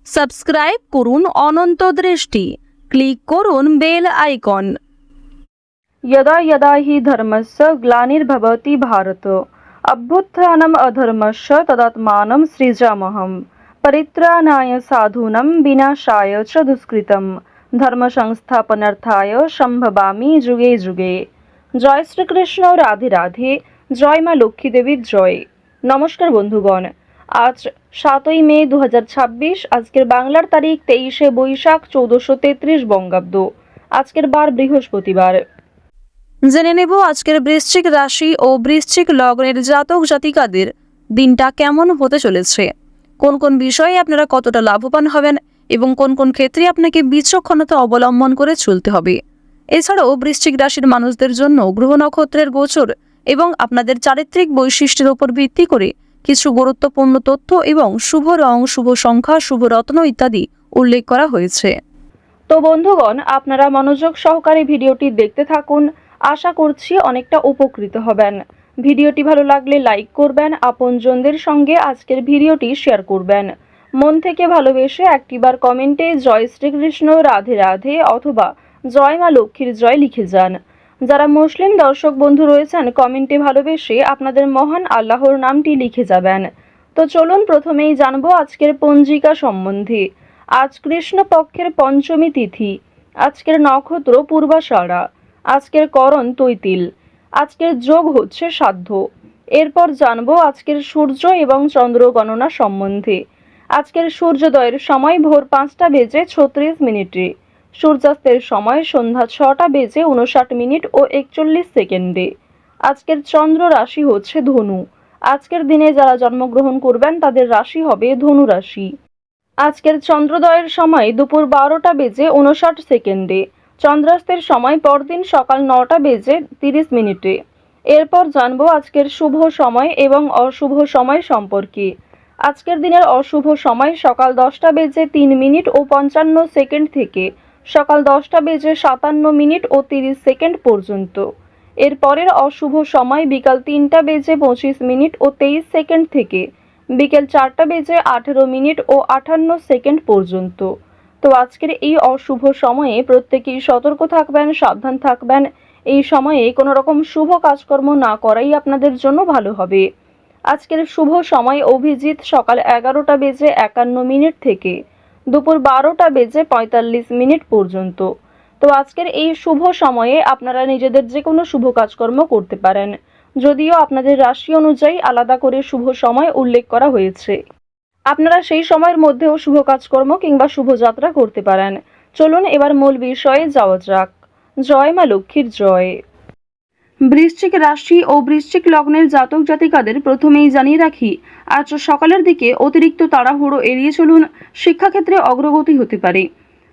Subscribe করুন অনন্ত দৃষ্টি, click করুন বেল আইকন। यदा यदा हि धर्मस्य ग्लानिर्भवति भारत अभ्युत्थानम् अधर्मस्य तदात्मानं सृजाम्यहम् परित्राणाय साधूनां विनाशाय च दुष्कृतं धर्म संस्थापनार्थाय সম্ভবামি যুগে যুগে। জয় শ্রীকৃষ্ণ, রাধে রাধে, জয় মা লক্ষ্মী দেবীর জয়। নমস্কার বন্ধুগণ, আজ 7ই মে 2026, আজকের বাংলার তারিখ 23শে বৈশাখ 1433 বঙ্গাব্দ। আজকের বার বৃহস্পতিবার। জেনে নেব আজকের বৃশ্চিক রাশি ও বৃশ্চিক লগ্নের জাতক জাতিকাদের দিনটা কেমন হতে চলেছে, কোন কোন বিষয়ে আপনারা কতটা লাভবান হবেন এবং কোন কোন ক্ষেত্রে আপনাকে বিচক্ষণতা অবলম্বন করে চলতে হবে। এছাড়াও বৃশ্চিক রাশির মানুষদের জন্য গ্রহ নক্ষত্রের গোচর এবং আপনাদের চারিত্রিক বৈশিষ্ট্যের উপর ভিত্তি করে কিছু গুরুত্বপূর্ণ তথ্য এবং শুভ রং, শুভ সংখ্যা, শুভ রত্ন ইত্যাদি উল্লেখ করা হয়েছে। তো বন্ধুগণ, আপনারা মনোযোগ সহকারে ভিডিওটি দেখতে থাকুন। আশা করছি অনেকটা উপকৃত হবেন। ভিডিওটি ভালো লাগলে লাইক করবেন, আপনজনদের সঙ্গে আজকের ভিডিওটি শেয়ার করবেন। মন থেকে ভালোবেসে একটিবার কমেন্টে জয় শ্রীকৃষ্ণ, রাধে রাধে অথবা জয় মা লক্ষ্মীর জয় লিখে যান। যারা মুসলিম দর্শক বন্ধু রয়েছেন, কমেন্টে ভালোবেসে আপনাদের মহান আল্লাহর নামটি লিখে যাবেন। তো চলুন প্রথমেই জানবো আজকের পঞ্জিকা সম্বন্ধে। আজ কৃষ্ণপক্ষের পঞ্চমী তিথি, আজকের নক্ষত্র পূর্বাষাঢ়া, আজকের করণ তৈতিল, আজকের যোগ হচ্ছে সাধ্য। এরপর জানবো আজকের সূর্য এবং চন্দ্র গণনা সম্বন্ধে। আজকের সূর্যোদয়ের সময় ভোর 5টা বেজে 36 মিনিটে, সূর্যাস্তের সময় সন্ধ্যা 6টা বেজে 59 মিনিট ও 41 সেকেন্ডে। আজকের চন্দ্র রাশি হচ্ছে ধনু। আজকের দিনে যারা জন্মগ্রহণ করবেন তাদের রাশি হবে ধনু রাশি। আজকের চন্দ্রোদয়ের সময় দুপুর 12টা বেজে 59 সেকেন্ডে, চন্দ্রাস্তের সময় পরদিন সকাল 9টা বেজে 30 মিনিটে। এরপর জানবো আজকের শুভ সময় এবং অশুভ সময় সম্পর্কে। আজকের দিনের অশুভ সময় সকাল 10টা বেজে 3 মিনিট ও 55 সেকেন্ড থেকে সকাল 10টা বেজে 57 মিনিট ও 30 সেকেন্ড পর্যন্ত। এরপরের অশুভ সময় বিকাল 3টা বেজে 25 মিনিট ও 23 সেকেন্ড থেকে বিকেল 4টা বেজে 18 মিনিট ও 58 সেকেন্ড পর্যন্ত। তো আজকের এই অশুভ সময়ে প্রত্যেকেই সতর্ক থাকবেন, সাবধান থাকবেন। এই সময়ে কোনো রকম শুভ কাজকর্ম না করাই আপনাদের জন্য ভালো হবে। আজকের শুভ সময় অভিজিৎ সকাল 11টা বেজে 51 মিনিট থেকে দুপুর 12টা বেজে 45 মিনিট পর্যন্ত। তো আজকের এই শুভ সময়ে আপনারা নিজেদের যে কোনো শুভ কাজকর্ম করতে পারেন, যদিও আপনাদের রাশি অনুযায়ী আলাদা করে শুভ সময় উল্লেখ করা হয়েছে। আপনারা সেই সময়ের মধ্যেও শুভ কাজকর্ম কিংবা শুভযাত্রা করতে পারেন। চলুন এবার মূল বিষয়ে যাওয়া যাক। জয় মা লক্ষ্মীর জয়। বৃশ্চিক রাশি ও বৃশ্চিক লগ্নের জাতক জাতিকাদের প্রথমেই জানিয়ে রাখি, আজ সকালের দিকে অতিরিক্ত তাড়াহুড়ো এড়িয়ে চলুন। শিক্ষাক্ষেত্রে অগ্রগতি হতে পারে।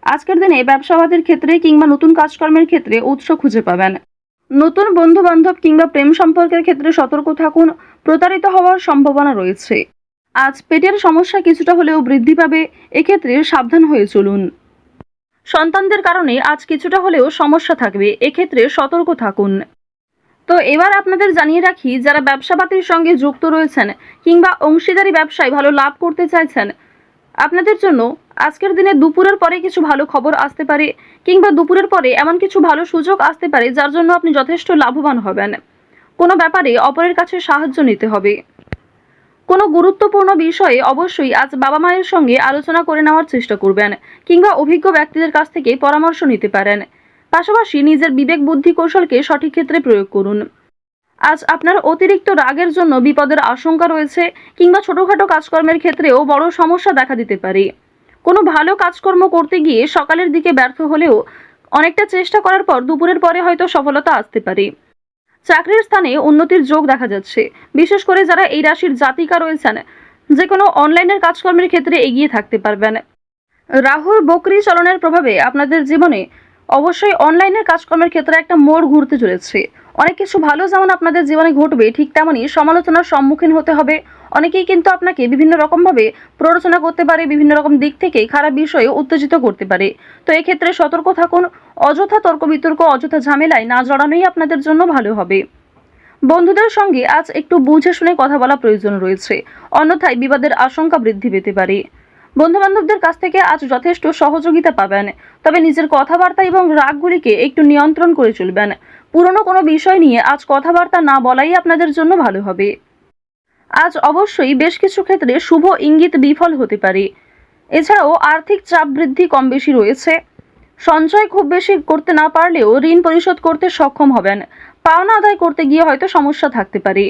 আজকের দিনে ব্যবসাবাদের ক্ষেত্রে কিংবা নতুন কাজকর্মের ক্ষেত্রে উৎস খুঁজে পাবেন। নতুন বন্ধু বান্ধব কিংবা প্রেম সম্পর্কের ক্ষেত্রে সতর্ক থাকুন, প্রতারিত হওয়ার সম্ভাবনা রয়েছে। আজ পেটের সমস্যা কিছুটা হলেও বৃদ্ধি পাবে, এক্ষেত্রে সাবধান হয়ে চলুন। সন্তানদের কারণে আজ কিছুটা হলেও সমস্যা থাকবে, এক্ষেত্রে সতর্ক থাকুন। তো এবার আপনাদের জানিয়ে রাখি, যারা ব্যবসাপাতির সঙ্গে যুক্ত রয়েছেন কিংবা অংশীদারি ব্যবসায় ভালো লাভ করতে চাইছেন, আপনাদের জন্য আজকের দিনে দুপুরের পরে কিছু ভালো খবর আসতে পারে কিংবা দুপুরের পরে এমন কিছু ভালো সুযোগ আসতে পারে যার জন্য আপনি যথেষ্ট লাভবান হবেন। কোনো ব্যাপারে অপরের কাছে সাহায্য নিতে হবে। কোনো গুরুত্বপূর্ণ বিষয়ে অবশ্যই আজ বাবা মায়ের সঙ্গে আলোচনা করে নেওয়ার চেষ্টা করবেন কিংবা অভিজ্ঞ ব্যক্তিদের কাছ থেকে পরামর্শ নিতে পারেন। পাশাপাশি নিজের বিবেক বুদ্ধি কৌশলকে সঠিক ক্ষেত্রে প্রয়োগ করুন। আজ আপনার অতিরিক্ত রাগের জন্য বিপদের আশঙ্কা রয়েছে কিংবা ছোটখাটো কাজকর্মের ক্ষেত্রেও বড় সমস্যা দেখা দিতে পারে। কোনো ভালো কাজকর্ম করতে গিয়ে সকালের দিকে ব্যর্থ হলেও অনেকটা চেষ্টা করার পর দুপুরের পরে হয়তো সফলতা আসতে পারে। চাকরির স্থানে উন্নতির যোগ দেখা যাচ্ছে। বিশেষ করে যারা এই রাশির জাতিকা রয়েছেন, যে কোনো অনলাইনের কাজকর্মের ক্ষেত্রে এগিয়ে থাকতে পারবেন। রাহুর বকরি চলনের প্রভাবে আপনাদের জীবনে অবশ্যই অনলাইনের কাজকর্মের ক্ষেত্রে একটা মোড় ঘুরতে চলেছে। অনেক কিছু ভালো যেমন আপনাদের জীবনে ঘটবে, ঠিক তেমনই সমালোচনার সম্মুখীন হতে হবে। অনেকেই কিন্তু আপনাকে বিভিন্ন রকমভাবে প্ররোচনা করতে পারে, বিভিন্ন রকম দিক থেকে খারাপ বিষয়ে উত্তেজিত করতে পারে। তো এক্ষেত্রে সতর্ক থাকুন। অযথা তর্ক বিতর্ক, অযথা ঝামেলায় না জড়ানোই আপনাদের জন্য ভালো হবে। বন্ধুদের সঙ্গে আজ একটু বুঝে শুনে কথা বলা প্রয়োজন রয়েছে, অন্যথায় বিবাদের আশঙ্কা বৃদ্ধি পেতে পারে। বন্ধুবান্ধবদের কাছ থেকে আজ যথেষ্ট সহযোগিতা পাবেন, তবে নিজের কথাবার্তা এবং রাগগুলিকে একটু নিয়ন্ত্রণ করে চলবেন। পুরনো কোনো বিষয় নিয়ে আজ কথাবার্তা না বলাই আপনাদের জন্য ভালো হবে। আজ অবশ্যই বেশ কিছু ক্ষেত্রে শুভ ইঙ্গিত বিফল হতে পারে। এছাড়াও আর্থিক চাপ বৃদ্ধি কম বেশি রয়েছে। সঞ্চয় খুব বেশি করতে না পারলেও ঋণ পরিশোধ করতে সক্ষম হবেন। পাওনা আদায় করতে গিয়ে হয়তো সমস্যা থাকতে পারে।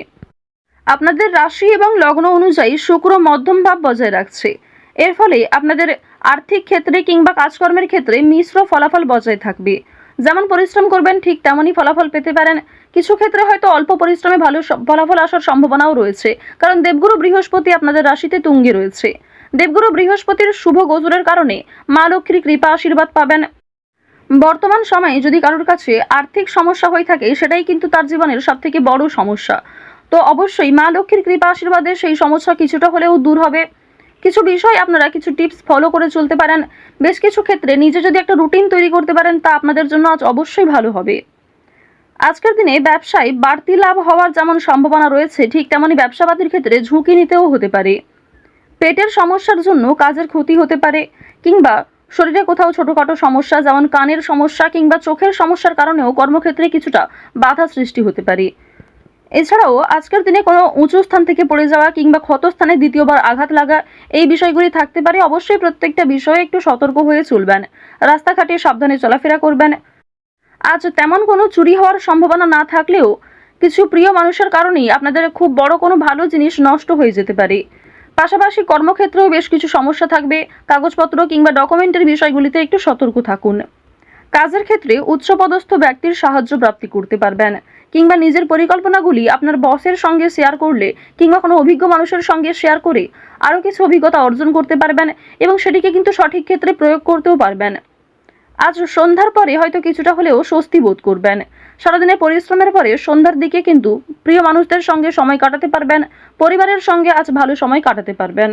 আপনাদের রাশি এবং লগ্ন অনুযায়ী শুক্র মধ্যম ভাব বজায় রাখছে। এর ফলে আপনাদের আর্থিক ক্ষেত্রে কিংবা কাজকর্মের ক্ষেত্রে মিশ্র ফলাফল বজায় থাকবে। যেমন পরিশ্রম করবেন ঠিক তেমনই ফলাফল পেতে পারেন। কিছু ক্ষেত্রে হয়তো অল্প পরিশ্রমে ভালো ফলাফল আসার সম্ভাবনাও রয়েছে, কারণ দেবগুরু বৃহস্পতি আপনাদের রাশিতে তুঙ্গে রয়েছে। দেবগুরু বৃহস্পতির শুভ গোচরের কারণে মা লক্ষ্মীর কৃপা আশীর্বাদ পাবেন। বর্তমান সময়ে যদি কারোর কাছে আর্থিক সমস্যা হয়ে থাকে, সেটাই কিন্তু তার জীবনের সবথেকে বড় সমস্যা। তো অবশ্যই মা লক্ষ্মীর কৃপা আশীর্বাদে সেই সমস্যা কিছুটা হলেও দূর হবে। কিছু বিষয় আপনারা কিছু টিপস ফলো করে চলতে পারেন। বেশ কিছু ক্ষেত্রে নিজে যদি একটা রুটিন তৈরি করতে পারেন, তা আপনাদের জন্য আজ অবশ্যই ভালো হবে। আজকের দিনে ব্যবসায় বাড়তি লাভ হওয়ার যেমন সম্ভাবনা রয়েছে, ঠিক তেমনই ব্যবসাপাতির ক্ষেত্রে ঝুঁকি নিতেও হতে পারে। পেটের সমস্যার জন্য কাজের ক্ষতি হতে পারে, কিংবা শরীরে কোথাও ছোটখাটো সমস্যা যেমন কানের সমস্যা কিংবা চোখের সমস্যার কারণেও কর্মক্ষেত্রে কিছুটা বাধা সৃষ্টি হতে পারে। এছাড়াও আজকের দিনে কোনো উঁচু স্থান থেকে পড়ে যাওয়া কিংবা ক্ষতস্থানে দ্বিতীয়বার আঘাত লাগা, এই বিষয়গুলি থাকতে পারে। অবশ্যই প্রত্যেকটা বিষয়ে একটু সতর্ক হয়ে চলবেন। রাস্তাঘাটে সাবধানে চলাফেরা করবেন। আজ তেমন কোনো চুরি হওয়ার সম্ভাবনা না থাকলেও কিছু প্রিয় মানুষের কারণেই আপনাদের খুব বড় কোনো ভালো জিনিস নষ্ট হয়ে যেতে পারে। পাশাপাশি কর্মক্ষেত্রেও বেশ কিছু সমস্যা থাকবে। কাগজপত্র কিংবা ডকুমেন্টের বিষয়গুলিতে একটু সতর্ক থাকুন। কাজের ক্ষেত্রে উচ্চপদস্থ ব্যক্তির সাহায্য প্রাপ্তি করতে পারবেন, কিংবা নিজের পরিকল্পনাগুলি আপনার বসের সঙ্গে শেয়ার করলে কিংবা কোনো অভিজ্ঞ মানুষের সঙ্গে শেয়ার করে আরও কিছু অভিজ্ঞতা অর্জন করতে পারবেন এবং সেটিকে কিন্তু সঠিক ক্ষেত্রে প্রয়োগ করতেও পারবেন। আজ সন্ধ্যার পরে হয়তো কিছুটা হলেও স্বস্তি বোধ করবেন। সারাদিনের পরিশ্রমের পরে সন্ধ্যার দিকে কিন্তু প্রিয় মানুষদের সঙ্গে সময় কাটাতে পারবেন। পরিবারের সঙ্গে আজ ভালো সময় কাটাতে পারবেন।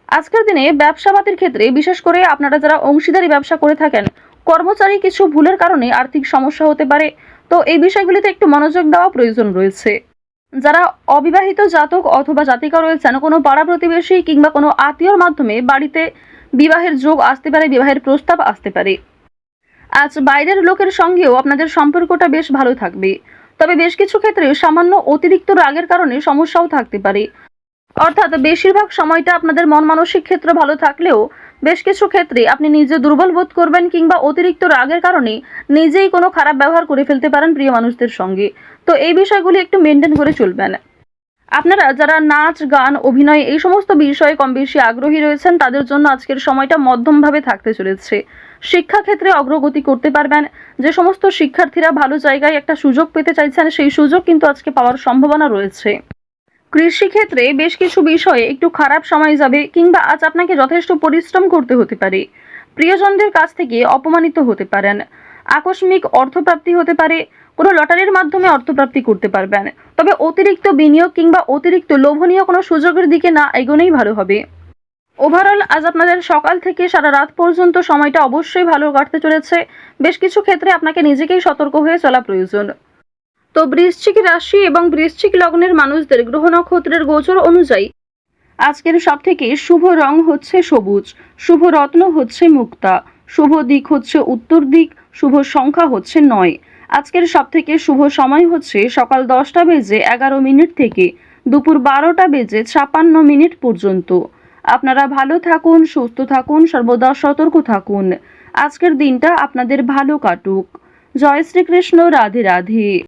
আজকের দিনে ব্যবসাপাতির ক্ষেত্রে বিশেষ করে আপনারা যারা অংশীদারি ব্যবসা করে থাকেন, কর্মচারী কিছু ভুলের কারণে আর্থিক সমস্যা হতে পারে। তো এই বিষয়গুলিতে একটু মনোযোগ দেওয়া প্রয়োজন রয়েছে। যারা অবিবাহিত জাতক অথবা জাতিকা রয়েছেন, কোনো পাড়া প্রতিবেশী কিংবা কোনো আত্মীয়র মাধ্যমে বাড়িতে বিবাহের যোগ আসতে পারে, বিবাহের প্রস্তাব আসতে পারে। আজ বাইরের লোকের সঙ্গেও আপনাদের সম্পর্কটা বেশ ভালো থাকবে, তবে বেশ কিছু ক্ষেত্রে সামান্য অতিরিক্ত রাগের কারণে সমস্যাও থাকতে পারে। অর্থাৎ বেশিরভাগ সময়টা আপনাদের মন মানসিক ক্ষেত্র ভালো থাকলেও বেশ কিছু ক্ষেত্রে আপনি নিজে দুর্বল বোধ করবেন, কিংবা অতিরিক্ত রাগের কারণে নিজেই কোনো খারাপ ব্যবহার করে ফেলতে পারেন প্রিয় মানুষদের সঙ্গে। তো এই বিষয়গুলি একটু মেনটেন করে চলবেন। আপনারা যারা নাচ গান অভিনয় এই সমস্ত বিষয়ে কম বেশি আগ্রহী রয়েছেন, তাদের জন্য আজকের সময়টা মধ্যমভাবে থাকতে চলেছে। শিক্ষাক্ষেত্রে অগ্রগতি করতে পারবেন। যে সমস্ত শিক্ষার্থীরা ভালো জায়গায় একটা সুযোগ পেতে চাইছেন, সেই সুযোগ কিন্তু আজকে পাওয়ার সম্ভাবনা রয়েছে। কৃষিক্ষেত্রে বেশ কিছু বিষয়ে একটু খারাপ সময় যাবে, কিংবা আজ আপনাকে যথেষ্ট পরিশ্রম করতে হতে পারে। প্রিয়জনদের কাছ থেকে অপমানিত হতে পারেন। আকস্মিক অর্থপ্রাপ্তি হতে পারে। কোনো লটারির মাধ্যমে অর্থপ্রাপ্তি করতে পারবেন। তবে অতিরিক্ত বিনিয়োগ কিংবা অতিরিক্ত লোভনীয় কোনো সুযোগের দিকে না এগোনোই ভালো হবে। ওভারঅল আজ আপনাদের সকাল থেকে সারা রাত পর্যন্ত সময়টা অবশ্যই ভালো কাটতে চলেছে। বেশ কিছু ক্ষেত্রে আপনাকে নিজেকেই সতর্ক হয়ে চলা প্রয়োজন। তো বৃশ্চিক রাশি এবং বৃশ্চিক লগ্নের মানুষদের গ্রহ নক্ষত্রের গোচর অনুযায়ী আজকের সবথেকে শুভ রং হচ্ছে সবুজ, শুভ রত্ন হচ্ছে মুক্তা, শুভ দিক হচ্ছে উত্তর দিক, শুভ সংখ্যা হচ্ছে 9। আজকের সবথেকে শুভ সময় হচ্ছে সকাল 10:11 থেকে দুপুর 12:56 পর্যন্ত। আপনারা ভালো থাকুন, সুস্থ থাকুন, সর্বদা সতর্ক থাকুন। আজকের দিনটা আপনাদের ভালো কাটুক। জয় শ্রীকৃষ্ণ। রাধে রাধে।